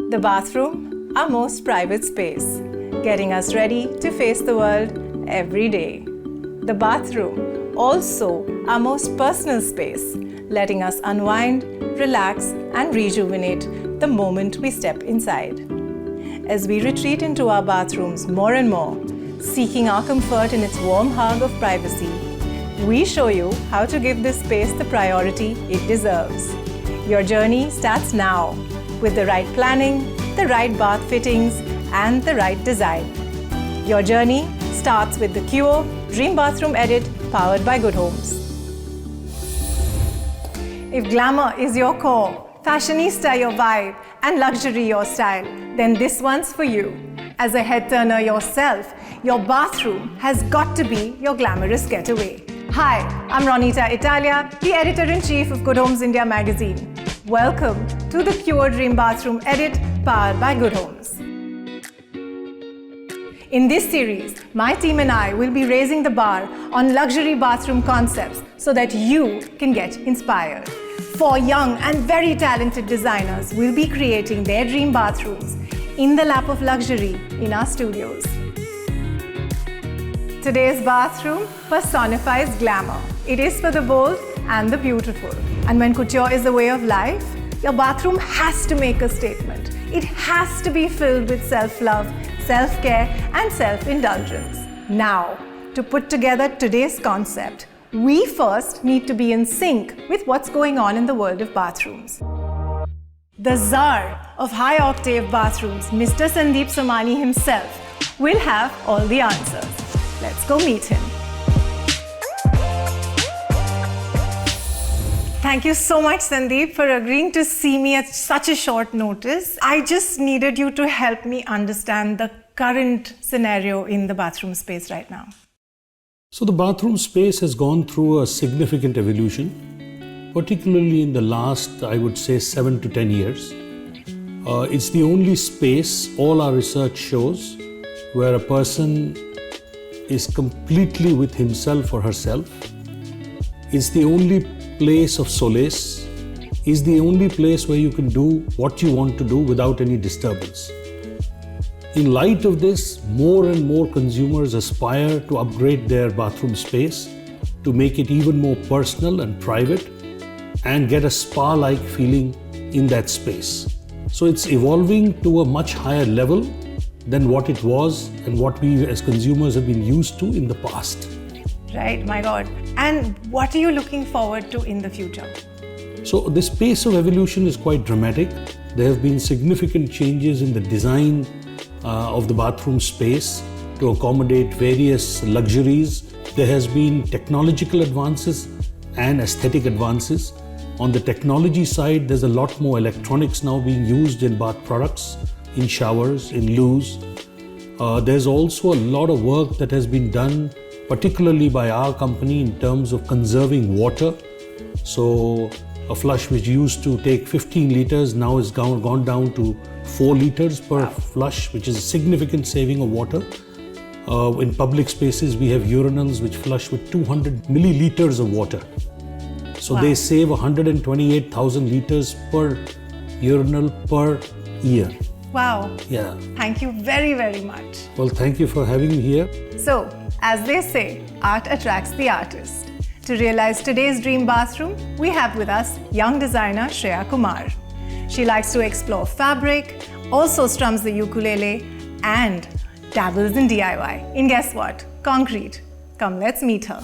The bathroom, our most private space, getting us ready to face the world every day. The bathroom, also our most personal space, letting us unwind, relax, and rejuvenate the moment we step inside. As we retreat into our bathrooms more and more, seeking our comfort in its warm hug of privacy, we show you how to give this space the priority it deserves. Your journey starts now with the right planning, the right bath fittings, and the right design. Your journey starts with the Qo Dream Bathroom Edit powered by Good Homes. If glamour is your core, fashionista your vibe, and luxury your style, then this one's for you. As a head turner yourself, your bathroom has got to be your glamorous getaway. Hi, I'm Ronita Italia, the editor-in-chief of Good Homes India magazine. Welcome to the Qo Dream Bathroom Edit powered by Good Homes. In this series, my team and I will be raising the bar on luxury bathroom concepts so that you can get inspired. 4 young and very talented designers will be creating their dream bathrooms in the lap of luxury in our studios. Today's bathroom personifies glamour. It is for the bold and the beautiful. And when couture is a way of life, your bathroom has to make a statement. It has to be filled with self-love, self-care, and self-indulgence. Now, to put together today's concept, we first need to be in sync with what's going on in the world of bathrooms. The czar of high-octave bathrooms, Mr. Sandeep Somani himself, will have all the answers. Let's go meet him. Thank you so much, Sandeep, for agreeing to see me at such a short notice. I just needed you to help me understand the current scenario in the bathroom space right now. So the bathroom space has gone through a significant evolution, particularly in the last, I would say, 7 to 10 years. It's the only space, all our research shows, where a person is completely with himself or herself. It's the only place of solace, is the only place where you can do what you want to do without any disturbance. In light of this, more and more consumers aspire to upgrade their bathroom space to make it even more personal and private and get a spa-like feeling in that space. So it's evolving to a much higher level than what it was and what we as consumers have been used to in the past. Right, my God. And what are you looking forward to in the future? So this pace of evolution is quite dramatic. There have been significant changes in the design of the bathroom space to accommodate various luxuries. There has been technological advances and aesthetic advances. On the technology side, there's a lot more electronics now being used in bath products, in showers, in loos. There's also a lot of work that has been done, particularly by our company, in terms of conserving water. So a flush which used to take 15 liters now has gone down to 4 liters per flush, which is a significant saving of water. In public spaces, we have urinals which flush with 200 milliliters of water. So they save 128,000 liters per urinal per year. Wow. Yeah. Thank you very, very much. Well, thank you for having me here. So, as they say, art attracts the artist. To realize today's dream bathroom, we have with us young designer Shreya Kumar. She likes to explore fabric, also strums the ukulele, and dabbles in DIY. And guess what? Concrete. Come, let's meet her.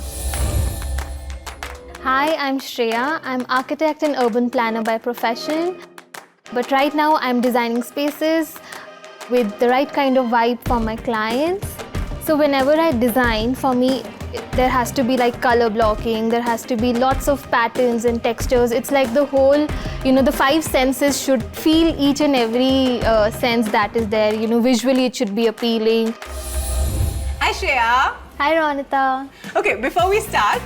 Hi, I'm Shreya. I'm architect and urban planner by profession. But right now I'm designing spaces with the right kind of vibe for my clients. So whenever I design, for me, there has to be like color blocking, there has to be lots of patterns and textures. It's like the whole, the 5 senses should feel each and every sense that is there. Visually it should be appealing. Hi Shreya. Hi Ronita. Okay, before we start,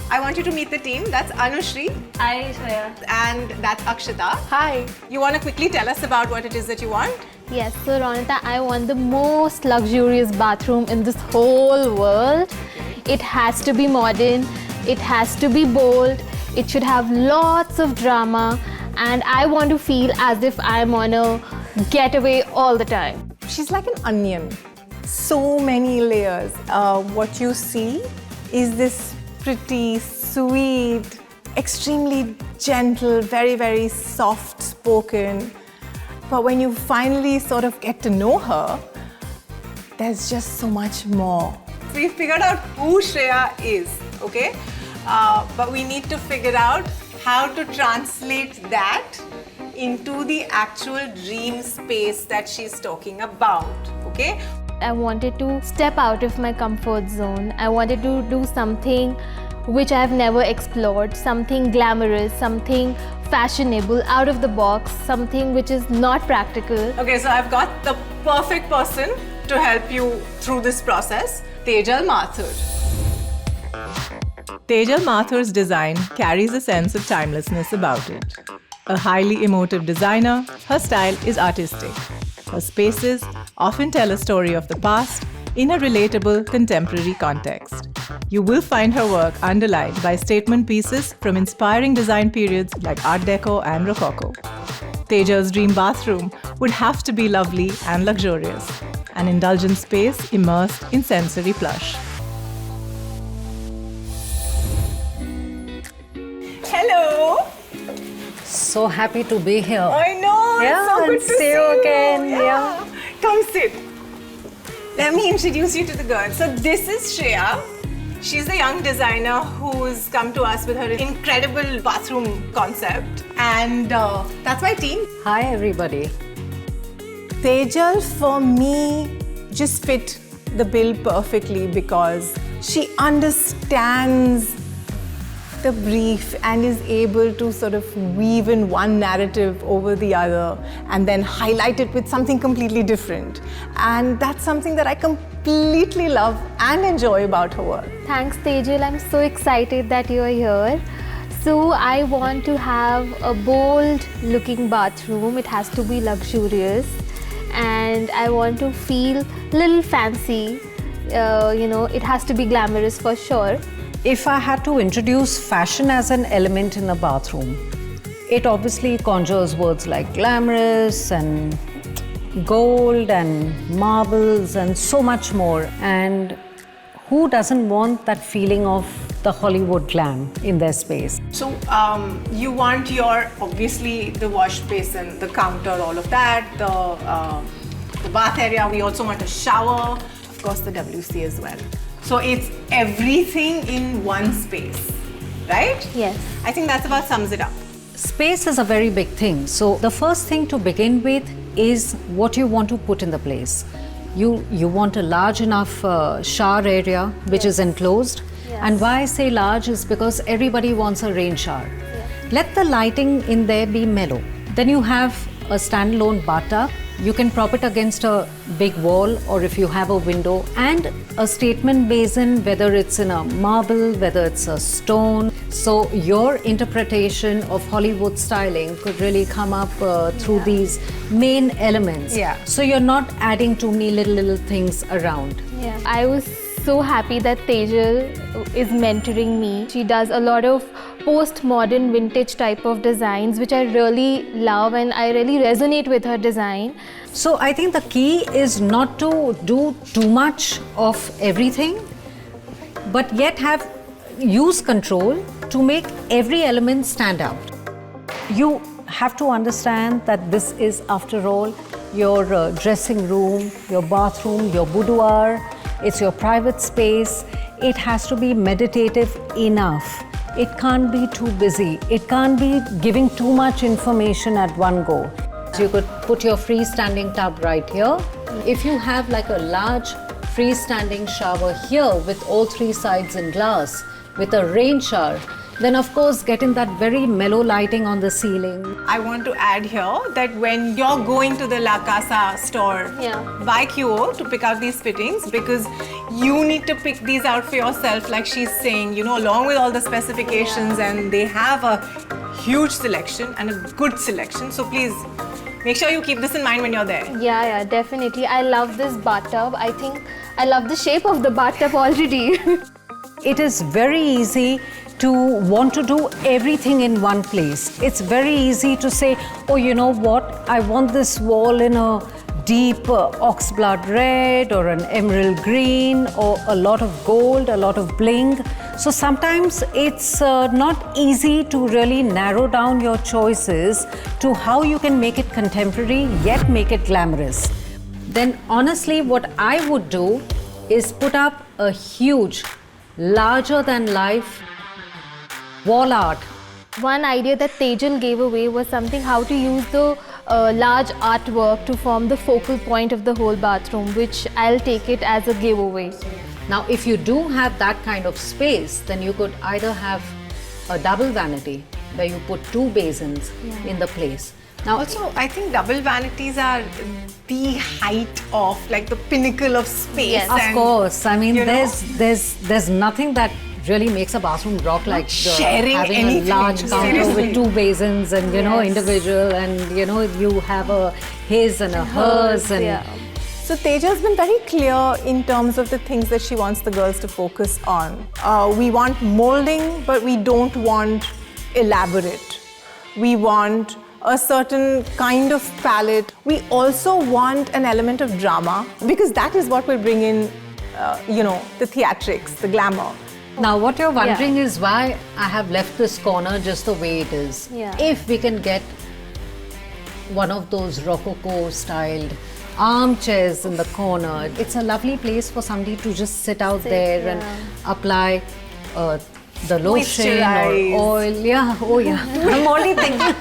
I want you to meet the team. That's Anushri. Hi Shreya. And that's Akshata. Hi. You want to quickly tell us about what it is that you want? Yes, so Ronita, I want the most luxurious bathroom in this whole world. It has to be modern, it has to be bold, it should have lots of drama, and I want to feel as if I'm on a getaway all the time. She's like an onion. So many layers. What you see is this pretty, sweet, extremely gentle, very, very soft spoken. But when you finally sort of get to know her, there's just so much more. We figured out who Shreya is, okay? But we need to figure out how to translate that into the actual dream space that she's talking about, okay? I wanted to step out of my comfort zone. I wanted to do something which I've never explored, something glamorous, something fashionable, out of the box, something which is not practical. Okay, so I've got the perfect person to help you through this process, Tejal Mathur. Tejal Mathur's design carries a sense of timelessness about it. A highly emotive designer, her style is artistic. Her spaces often tell a story of the past in a relatable contemporary context. You will find her work underlined by statement pieces from inspiring design periods like Art Deco and Rococo. Tejal's dream bathroom would have to be lovely and luxurious, an indulgent space immersed in sensory plush. Hello! So happy to be here. I know, Yeah, it's so good and to see see you again, yeah. Come sit. Let me introduce you to the girl. So this is Shreya. She's a young designer who's come to us with her incredible bathroom concept. And that's my team. Hi, everybody. Tejal, for me, just fit the bill perfectly because she understands the brief and is able to sort of weave in one narrative over the other and then highlight it with something completely different. And that's something that I completely love and enjoy about her work. Thanks, Tejal. I'm so excited that you're here. So I want to have a bold looking bathroom. It has to be luxurious and I want to feel a little fancy. It has to be glamorous for sure. If I had to introduce fashion as an element in a bathroom, it obviously conjures words like glamorous and gold and marbles and so much more. And who doesn't want that feeling of the Hollywood glam in their space? So you want your, obviously, the wash basin, the counter, all of that, the bath area. We also want a shower, of course the WC as well. So it's everything in one space, right? Yes. I think that's about sums it up. Space is a very big thing. So the first thing to begin with is what you want to put in the place. You want a large enough shower area which is enclosed. Yes. And why I say large is because everybody wants a rain shower. Yes. Let the lighting in there be mellow. Then you have a standalone bathtub. You can prop it against a big wall or if you have a window, and a statement basin, whether it's in a marble, whether it's a stone. So your interpretation of Hollywood styling could really come up through these main elements. Yeah. So you're not adding too many little things around. Yeah. I was so happy that Tejal is mentoring me. She does a lot of post-modern vintage type of designs which I really love and I really resonate with her design. So I think the key is not to do too much of everything, but yet use control to make every element stand out. You have to understand that this is, after all, your dressing room, your bathroom, your boudoir. It's your private space. It has to be meditative enough. It can't be too busy. It can't be giving too much information at one go. So you could put your freestanding tub right here. If you have like a large freestanding shower here with all three sides in glass, with a rain shower, then of course getting that very mellow lighting on the ceiling. I want to add here that when you're going to the La Casa store, buy QO to pick out these fittings because you need to pick these out for yourself, like she's saying, along with all the specifications, and they have a huge selection and a good selection. So please make sure you keep this in mind when you're there. Yeah, definitely. I love this bathtub. I think I love the shape of the bathtub already. It is very easy to want to do everything in one place. It's very easy to say, oh, you know what, I want this wall in a deep oxblood red or an emerald green or a lot of gold, a lot of bling. So sometimes it's not easy to really narrow down your choices to how you can make it contemporary yet make it glamorous. Then honestly, what I would do is put up a huge, larger than life wall art. One idea that Tejal gave away was something how to use the large artwork to form the focal point of the whole bathroom, which I'll take it as a giveaway. Now, if you do have that kind of space, then you could either have a double vanity where you put two basins in the place. Now, Also, I think double vanities are the height of, like, the pinnacle of space. Yes. of and, course, I mean, you know, there's nothing that really makes a bathroom rock like sharing having anything, a large counter seriously. with two basins and individual, and you have a his and a hers and Yeah. So Tejal's been very clear in terms of the things that she wants the girls to focus on. We want molding, but we don't want elaborate. We want a certain kind of palette. We also want an element of drama, because that is what will bring in, the theatrics, the glamour. Now, what you're wondering is why I have left this corner just the way it is. Yeah. If we can get one of those Rococo styled armchairs in the corner, it's a lovely place for somebody to just sit out there and apply the lotion Moisturize. or oil. Yeah, oh yeah. I'm only thinking.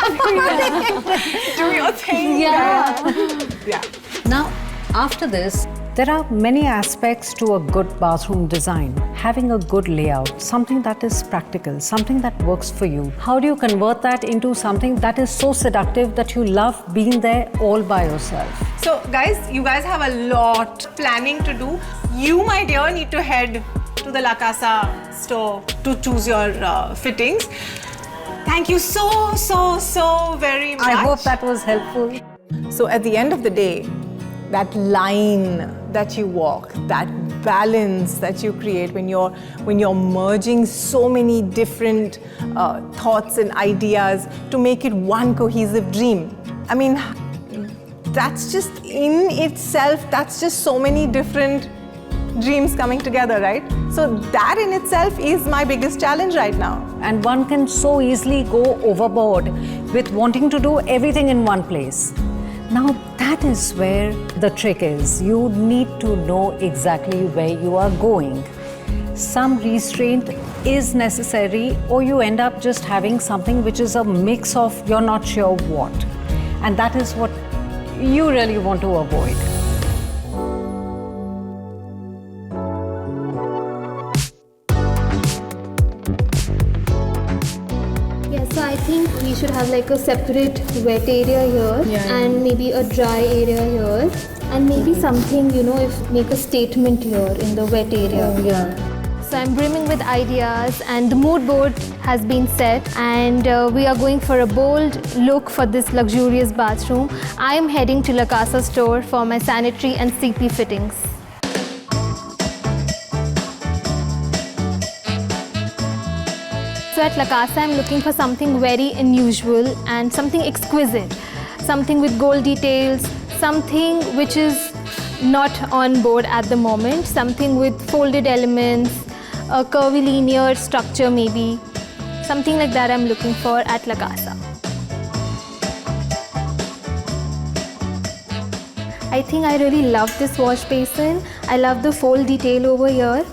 Do your thing. Yeah. Now, after this, there are many aspects to a good bathroom design. Having a good layout, something that is practical, something that works for you. How do you convert that into something that is so seductive that you love being there all by yourself? So guys, you guys have a lot planning to do. You, my dear, need to head to the La Casa store to choose your fittings. Thank you so very much. I hope that was helpful. So at the end of the day, that line that you walk, that balance that you create when you're merging so many different thoughts and ideas to make it one cohesive dream. I mean, that's just in itself, that's just so many different dreams coming together, right? So that in itself is my biggest challenge right now. And one can so easily go overboard with wanting to do everything in one place. Now that is where the trick is. You need to know exactly where you are going. Some restraint is necessary, or you end up just having something which is a mix of you're not sure what. And that is what you really want to avoid. Yeah, so I think we should have like a separate wet area here and maybe a dry area here, and maybe something, if make a statement here in the wet area. So I'm brimming with ideas, and the mood board has been set, and we are going for a bold look for this luxurious bathroom. I am heading to La Casa store for my sanitary and CP fittings. So at La Casa, I'm looking for something very unusual and something exquisite, something with gold details, something which is not on board at the moment, something with folded elements, a curvy linear structure maybe, something like that I'm looking for at La Casa. I think I really love this wash basin. I love the fold detail over here.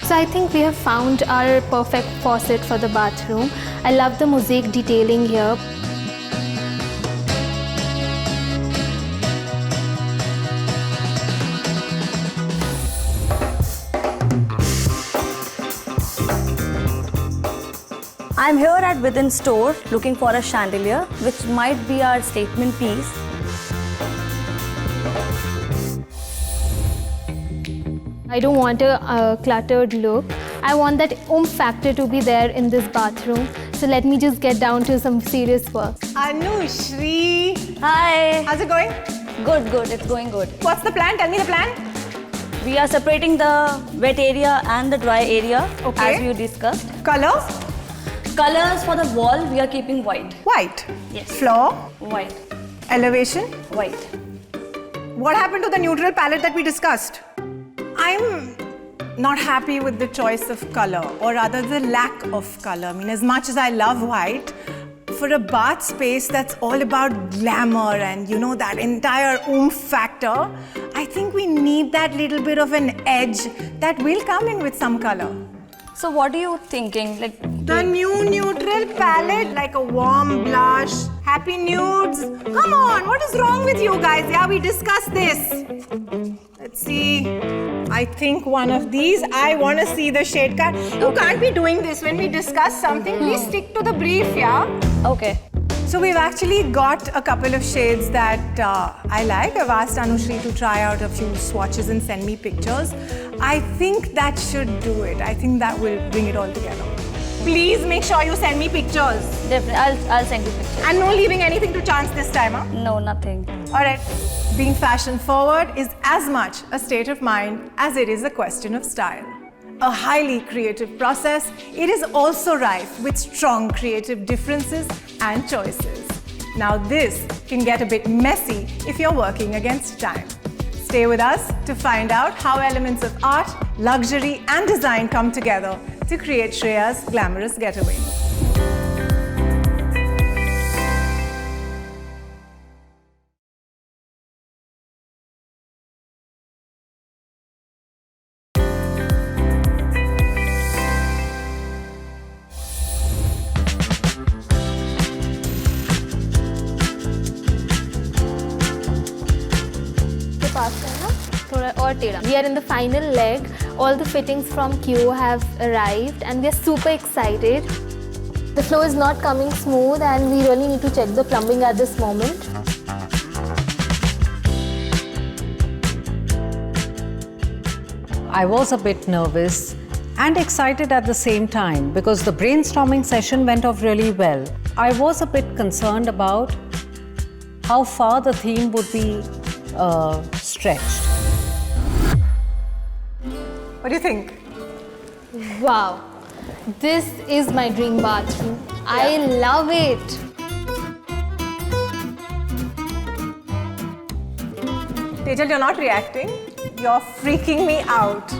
So I think we have found our perfect faucet for the bathroom. I love the mosaic detailing here. I'm here at Within Store looking for a chandelier, which might be our statement piece. I don't want a cluttered look. I want that oomph factor to be there in this bathroom. So let me just get down to some serious work. Anushri, Hi. how's it going? Good. It's going good. What's the plan? Tell me the plan. We are separating the wet area and the dry area Okay. as you discussed. Color? Colors for the wall, we are keeping white. White. Yes. Floor? White. Elevation? White. What happened to the neutral palette that we discussed? I'm not happy with the choice of color, or rather the lack of color. I mean, as much as I love white, for a bath space that's all about glamour and that entire oomph factor, I think we need that little bit of an edge that will come in with some color. So what are you thinking? Like The new neutral palette, like a warm blush, happy nudes. Come on, what is wrong with you guys? Yeah, we discussed this. Let's see. I think one of these. I want to see the shade card. You can't be doing this when we discuss something. Please stick to the brief, yeah? okay. So we've actually got a couple of shades that I like. I've asked Anushri to try out a few swatches and send me pictures. I think that should do it. I think that will bring it all together. Please make sure you send me pictures. Definitely. I'll send you pictures. And no leaving anything to chance this time, huh? No, nothing. All right. Being fashion forward is as much a state of mind as it is a question of style. A highly creative process, it is also rife with strong creative differences and choices. Now this can get a bit messy if you're working against time. Stay with us to find out how elements of art, luxury and design come together to create Shreya's glamorous getaway. We are in the final leg. All the fittings from QO have arrived and we are super excited. The flow is not coming smooth and we really need to check the plumbing at this moment. I was a bit nervous and excited at the same time because the brainstorming session went off really well. I was a bit concerned about how far the theme would be stretched. What do you think? Wow, this is my dream bathroom. I love it. Tejal, you're not reacting. You're freaking me out.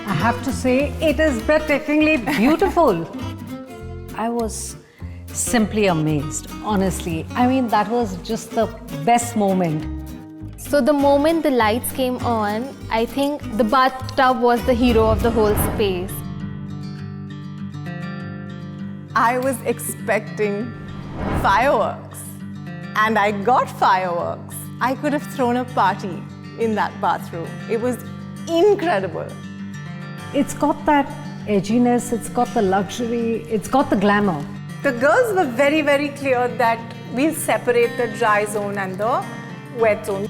I have to say, it is breathtakingly beautiful. I was simply amazed, honestly. I mean, that was just the best moment. So the moment the lights came on, I think the bathtub was the hero of the whole space. I was expecting fireworks and I got fireworks. I could have thrown a party in that bathroom. It was incredible. It's got that edginess, it's got the luxury, it's got the glamour. The girls were very, very clear that we'll separate the dry zone and the wet zone.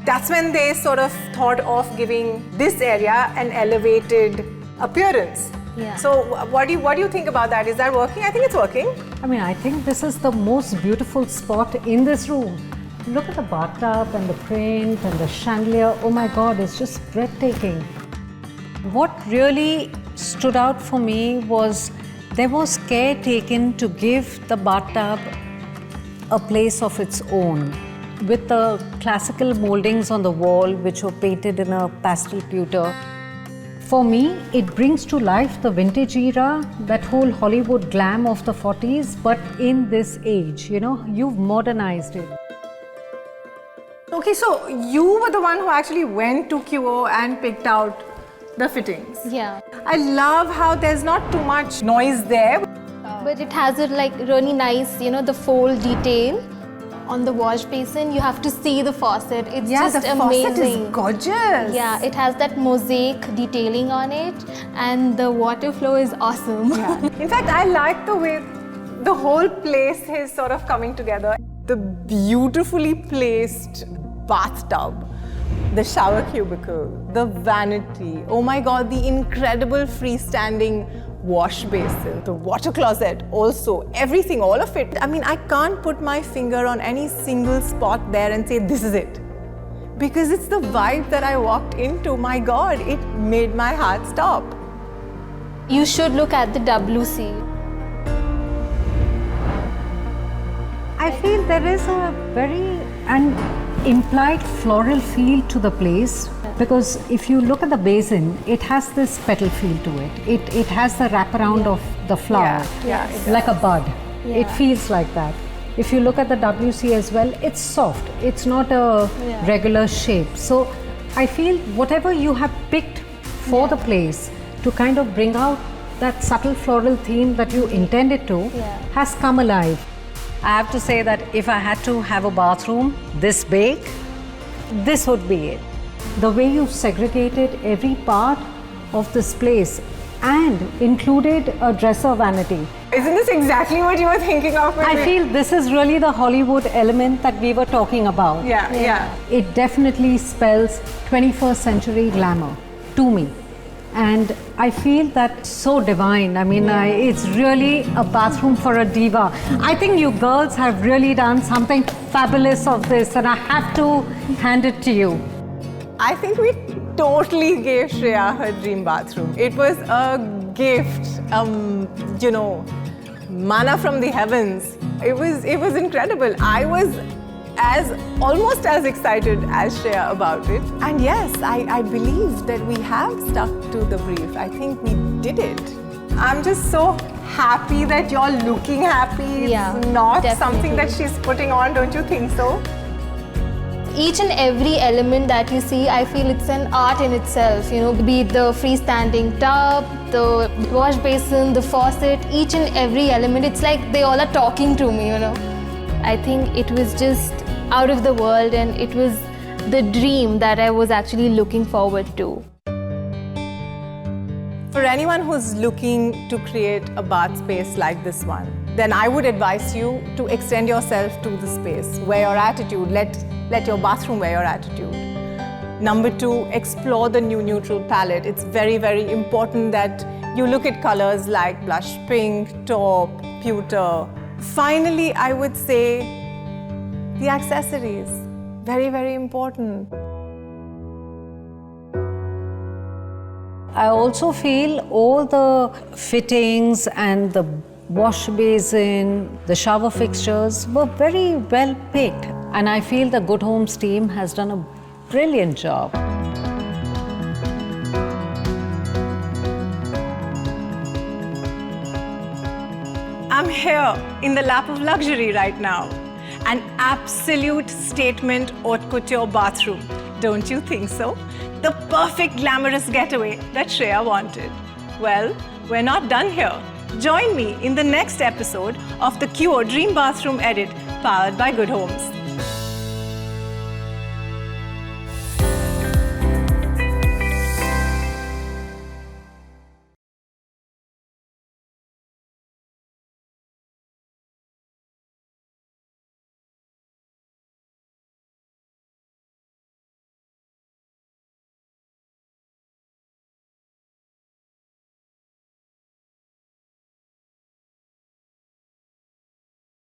That's when they sort of thought of giving this area an elevated appearance. Yeah. So what do you think about that? Is that working? I think it's working. I mean, I think this is the most beautiful spot in this room. Look at the bathtub and the print and the chandelier. Oh my God, it's just breathtaking. What really stood out for me was there was care taken to give the bathtub a place of its own, with the classical moldings on the wall which were painted in a pastel pewter. For me, it brings to life the vintage era, that whole Hollywood glam of the 40s, but in this age, you've modernized it. Okay, so you were the one who actually went to QO and picked out the fittings. Yeah. I love how there's not too much noise there. But it has a really nice, the fold detail. On the wash basin, you have to see the faucet. It's just the amazing. faucet is gorgeous. Yeah, it has that mosaic detailing on it and the water flow is awesome. Yeah. In fact, I like the way the whole place is sort of coming together. The beautifully placed bathtub, the shower cubicle, the vanity. Oh my God, the incredible freestanding wash basin, the water closet, also everything, all of it. I mean, I can't put my finger on any single spot there and say this is it. Because it's the vibe that I walked into. My God, it made my heart stop. You should look at the WC. I feel there is a very implied floral feel to the place, because if you look at the basin, it has this petal feel to it. It has the wraparound of the flower, Yeah, it like a bud. Yeah. It feels like that. If you look at the WC as well, it's soft. It's not a regular shape. So I feel whatever you have picked for the place to kind of bring out that subtle floral theme that you intended to has come alive. I have to say that if I had to have a bathroom this big, this would be it. The way you've segregated every part of this place and included a dresser vanity. Isn't this exactly what you were thinking of? I feel this is really the Hollywood element that we were talking about. Yeah. It definitely spells 21st century glamour to me. And I feel that so divine. I mean, it's really a bathroom for a diva. I think you girls have really done something fabulous of this, and I have to hand it to you. I think we totally gave Shreya her dream bathroom. It was a gift, manna from the heavens. It was incredible. I was almost as excited as Shreya about it. And yes, I believe that we have stuck to the brief. I think we did it. I'm just so happy that you're looking happy. Yeah, it's not definitely. something that she's putting on, don't you think so? Each and every element that you see, I feel it's an art in itself, be it the freestanding tub, the wash basin, the faucet, each and every element, it's like they all are talking to me, I think it was just out of the world, and it was the dream that I was actually looking forward to. For anyone who's looking to create a bath space like this one, then I would advise you to extend yourself to the space, wear your attitude, let your bathroom wear your attitude. Number 2, explore the new neutral palette. It's very, very important that you look at colors like blush pink, taupe, pewter. Finally, I would say the accessories, very, very important. I also feel all the fittings and the wash basin, the shower fixtures were very well picked. And I feel the Good Homes team has done a brilliant job. I'm here in the lap of luxury right now. An absolute statement haute couture bathroom. Don't you think so? The perfect glamorous getaway that Shreya wanted. Well, we're not done here. Join me in the next episode of the Cure Dream Bathroom Edit, powered by Good Homes.